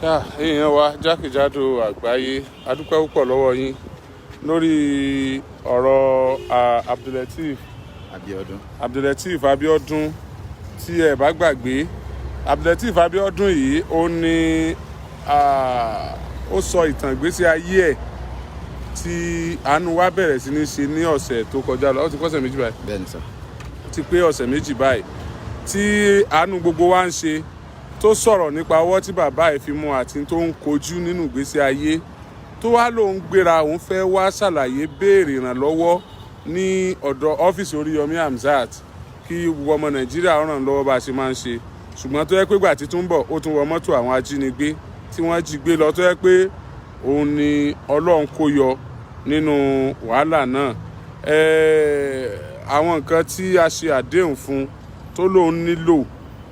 èèyàn wa jákèjádò àgbáyé a dúpẹ́ púpọ̀ lọ́wọ́ yín lórí ọ̀rọ̀ Abdulateef Abiodun tí ẹ bá gbàgbé. Abdulateef Abiodun yìí ó ní ó sọ ìtàn ìgbésí ayé ẹ̀ tí àánú wa bẹ̀rẹ̀ sí ní ṣe ní ọ̀sẹ̀ tó kọjá lọ. Ó ti pé ọ̀sẹ̀ méjì báyìí. Bẹ́ẹ̀ni sà. Ó ti pé ọ̀sẹ̀ méjì báyìí tí àánú gbogbo wa ń ṣe, tó sọ̀rọ̀ nípa ọwọ́ tí bàbá ẹ̀ fi mú àti tó ń kojú nínú ìgbésí ayé, tó wá lòun gbéra òun fẹ́ wá ṣàlàyé béèrè ìrànlọ́wọ́ ní ọ̀dọ̀ ọ́fíìsì Oriyomi Hamzat kí gbogbo ọmọ Nàìjíríà ràn lọ́wọ́ bá a ṣe máa ń ṣe. Ṣùgbọ́n tó yẹ pé gbà tí tún bọ̀ ó tún wọ mọ́tò àwọn ajínigbé tí wọ́n jí gbé lọ, tó yẹ pé òun ni Ọlọ́run kó yọ nínú wàhálà náà. Àwọn nǹkan tí a ṣe àdéhùn fún tó lóun nílò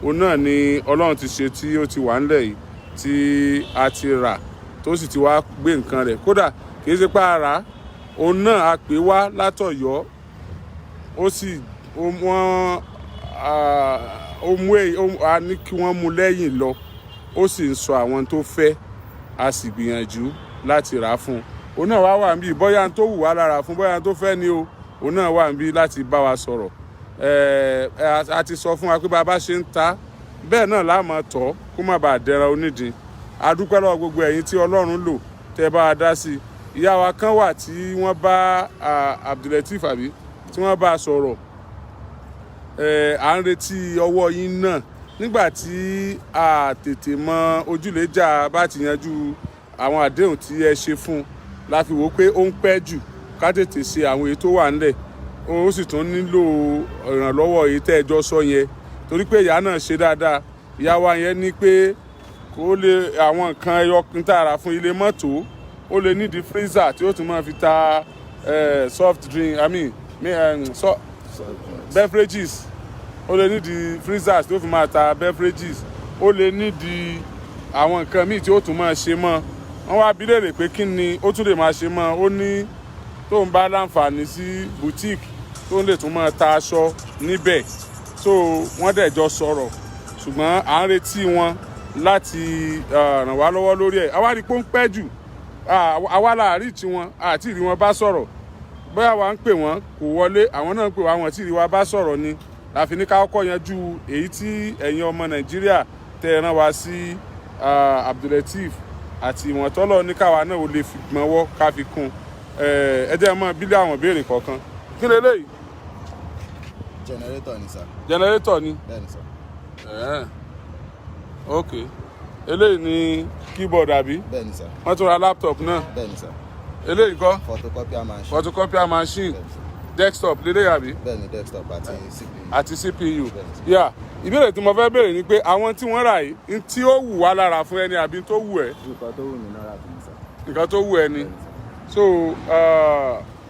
òun náà ni Ọlọ́run ti ṣe, tí ó ti wà ńlẹ̀ yìí tí a ti rà tó sì ti wá gbé nǹkan rẹ̀. Kódà kì í ṣe pé a rà á, òun náà a pè wá látọ̀yọ́, ó sì a ní kí wọ́n mú lẹ́yìn lọ, ó sì ń sọ àwọn tó fẹ́, a sì gbìyànjú láti rà á fún un. Òun náà wá wà níbí, bóyá tó wù wá lára fún, bóyá tó fẹ́ ni o, òun náà wà níbí láti bá wa sọ̀rọ̀. A ti sọ fún wa pé bàbá ṣe ń ta bẹ́ẹ̀ náà la máa tọ́ kó má bàa dẹran onídìí. A dúpẹ́ lọ́wọ́ gbogbo ẹ̀yin tí Ọlọ́run lò tẹ́ bá a dá sí i. Ìyá wa kan wà tí wọ́n bá Abdulateef àbí tí wọ́n bá a sọ̀rọ̀. À ń retí ọwọ́ yín náà nígbà tí a tètè mọ ojúlẹ̀jà bá ti yanjú àwọn àdéhùn tí ẹ ṣe fún un, la fi wò pé ó ń pẹ́ jù ká tètè ṣe àwọn èyí tó wà ńlẹ̀. Ó sì tún nílò ìrànlọ́wọ́ èyí tẹ́ ẹ jọ sọ yẹn, torí pé ìyá náà ṣe dáadáa. Ìyá wa yẹn ní pé kó lè àwọn nǹkan ẹyọ kan tààrà fún ilé mọ́tò, ó lè nídìí freezer tí ó tún máa fi ta soft drink, beverages. Ó lè nídìí freezers tí ó fi máa ta beverages. Ó lè nídìí àwọn nǹkan míì tí ó tún máa ṣe mọ́. Wọ́n wá bi léèrè pé kí ni ó tún lè máa ṣe mọ́. Ó ní tóun bá láǹfààní sí boutique tó lè tún máa ta aṣọ níbẹ̀. So wọ́n dẹ̀ jọ sọ̀rọ̀, ṣùgbọ́n à ń retí wọn láti ràn wá lọ́wọ́ lórí ẹ̀. Àwa rí pé ó ń pẹ́ jù, àwa la rí tí wọn àti ìrí wọn bá sọ̀rọ̀. Bóyá wa ń pè wọ́n kò wọlé, àwọn náà ń pè wá, wọn tí ìrí wa bá sọ̀rọ̀ ni. La fi ní ká kọ́kọ́ yanjú èyí tí ẹ̀yin ọmọ Nàìjíríà tẹ́ rán wa sí Abdulateef àti ìwọ̀n tọ́lọ́ ní káwa náà ò lè fi gbọ́nwọ́ ká fi kún. Ẹ jẹ́ mọ́ bílẹ̀ àwọn béèrè kọ̀ọ̀kan. Kí lè léyìí? Generator ni sà. Generator ni? Bẹ́ẹ̀ni sà. Ok. Eléyìí ni keyboard àbí? Bẹ́ẹ̀ni sà. Wọ́n tún ra laptop náà? Bẹ́ẹ̀ni sà. Eléyìí kọ́? Photocopier machine. Photocopier machine. Desktop lélẹ́yìí àbí? Bẹ́ẹ̀ni, desktop àti CPU. Àti CPU. Yeah. Ìbéèrè tí mo fẹ́ béèrè ni pé àwọn tí wọ́n rà yìí tí ó wù wá lára fún ẹni àbí tó wù ẹ́? Nǹkan tó wù mí náà rà fún mi sà. Nǹkan tó wù ẹ́ ni. So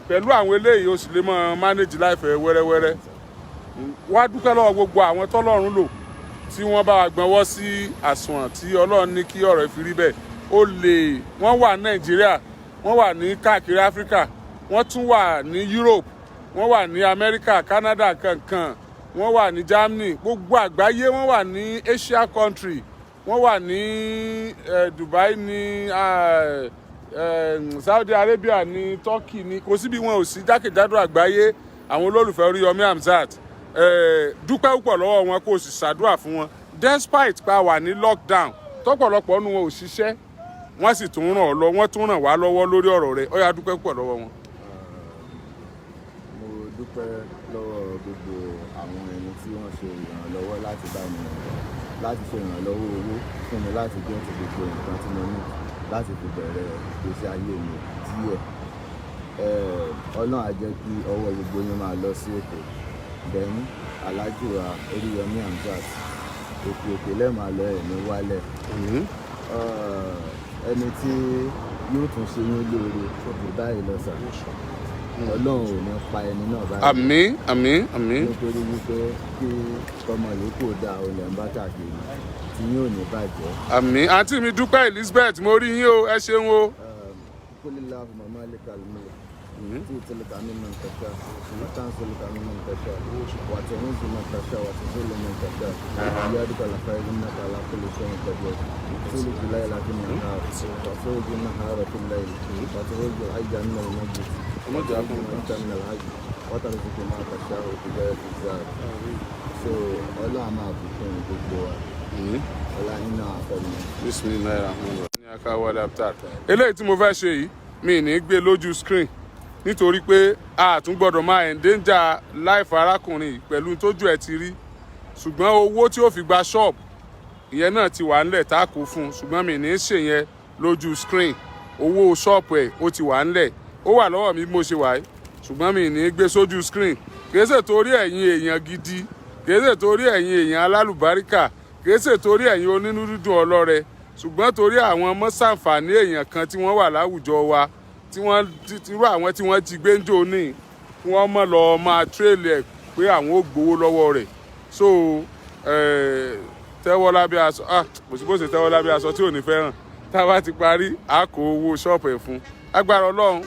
pẹ̀lú àwọn eléyìí o sì lè máa manage life wẹ́rẹ́wẹ́rẹ́. Wá dúpẹ́ lọ́wọ́ gbogbo àwọn tọ́lọ́run lò tí wọ́n bá wa gbọ́nwọ́ sí àsùnwọ̀n tí Ọlọ́run ní kí ọ̀rọ̀ fi rí bẹ́ẹ̀. Wọ́n wà ní Nàìjíríà, wọ́n wà ní káàkiri Áfíríkà, wọ́n tún wà ní Europe, wọ́n wà ní Amẹ́ríkà, Canada kankan, wọ́n wà ní Germany, gbogbo àgbáyé, wọ́n wà ní Asia country, wọ́n wà ní Dubai, ní Saudi Arabia, ní Turkey, ní kò síbi wọn ò sí jákèjádò àgbáyé. Àwọn olólùfẹ́ Oriyomi Hamzat, dúpẹ́ púpọ̀ lọ́wọ́ wọn kó o sì ṣàdúrà fún wọn despite pa wà ní lockdown tọ́pọ̀lọpọ̀ nínú wọn ò ṣiṣẹ́, wọ́n sì tún ràn ọ́ lọ, wọ́n tún ràn wá lọ́wọ́ lórí ọ̀rọ̀ rẹ̀. Ó yá dúpẹ́ púpọ̀ lọ́wọ́ wọn. Mo dúpẹ́ lọ́wọ́ gbogbo àwọn ẹni tí wọ́n ṣe ìrànlọ́wọ́ láti bá mi láti ṣe ìrànlọ́wọ́ owó fún mi láti gbé ti gbogbo nǹkan tí mo ní láti fi bẹ̀rẹ̀ ìgbésí ayé mi díẹ̀. Ọlọ́run á jẹ́ kí ọwọ́ gbogbo yín máa lọ sí òkè. Then Alhaji wa Oriyomi Hamzat, òkè lẹ́ẹ̀máa lọ ẹ̀mí wálẹ̀. Ẹni tí yóò tún ṣe yín lóore òkè báyìí lọ sà. Ọlọ́run ò ní pa ẹni náà báyìí. Àmín, àmín, àmín. Nítorí wípé kí ọmọ yòókù dá olè ń bá káàkiri tí yóò ní bàjẹ́. Àmín. Àǹtí mi Dúpẹ́ Elizabeth, mo rí yín o, ẹ ṣeun o. Kúlílà màmá lè kàlùmọ́ تؤتي ممن تشاء وتنزل ممن تشاء وتعز من تشاء وتذل من تشاء بيدك الخير إنك على كل شيء قدير تولج الليل في النهار وتخرج النهار في الليل وتخرج الحي من الميت وتخرج الميت من الحي وترزق ما تشاء بغير حساب. So Ọlọ́run máa bùkún gbogbo wa. Ọlá iná àfẹ́mi. Bismillahirrahmanirrahim. Eléyìí tí mo fẹ́ ṣe yìí mi ní gbé lójú screen nítorí pé a tún gbọ́dọ̀ máa endanger life arákùnrin yìí pẹ̀lú tójú ẹ̀ ti rí, ṣùgbọ́n owó tí ó fi gba shop ìyẹn náà ti wà ńlẹ̀ tá a kó fún un, ṣùgbọ́n mi ní ṣe yẹn lójú screen. Owó shop ẹ̀ ó ti wà ńlẹ̀, ó wà lọ́wọ́ mi bí mo ṣe wà yìí, ṣùgbọ́n mi ní gbé sójú screen. Kìí ṣe torí ẹ̀yin èèyàn gidi, kìí ṣe torí ẹ̀yin èèyàn alálùbáríkà, kìí ṣe torí ẹ̀yin onínú dídùn ọlọ́rẹ, ṣùgbọ́n torí àwọn mọ́sàǹfààní èèyàn kan tí wọ́n wà láwùjọ wa, tí wọ́n irú àwọn tí wọ́n jí gbé ń jò ní, kí wọ́n mọ̀ lọ máa tírèlì ẹ̀ pé àwọn ò gbowó lọ́wọ́ rẹ̀. So tẹ́wọ́ lábẹ́ aṣọ, kò sí bó ṣe tẹ́wọ́ lábẹ́ aṣọ tí ò ní fẹ́ràn. Tá a bá ti parí, a kó owó ṣọ́ọ̀pù ẹ̀ fún. Agbára Ọlọ́run,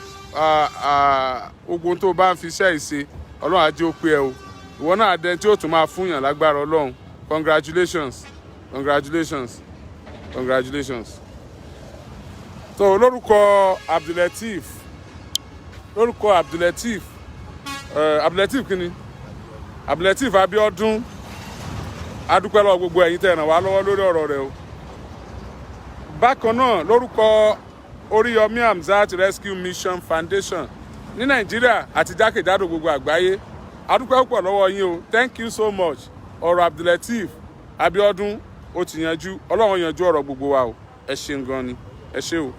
ogun tó bá ń fi iṣẹ́ ìṣe, Ọlọ́run á jẹ́ ó pé ẹ o. Ìwọ náà dẹni tí ó tún máa fún yàn lágbára Ọlọ́run. Congratulations, congratulations, congratulations. So lórúkọ Abdulateef, Abdulateef kí ni? Abdulateef Abiodun, a dúpẹ́ lọ́wọ́ gbogbo ẹ̀yin tẹ́ ràn wá lọ́wọ́ lórí ọ̀rọ̀ rẹ̀ o. Bákan náà lórúkọ Oriyomi Hamzat Rescue Mission Foundation ní Nàìjíríà àti jákèjádò gbogbo àgbáyé, a dúpẹ́ púpọ̀ lọ́wọ́ yín o. Thank you so much. Ọ̀rọ̀ Abdulateef Abiodun ó ti yanjú, Ọlọ́run yanjú ọ̀rọ̀ gbogbo wa o. Ẹ ṣeun gan ni, ẹ ṣé o.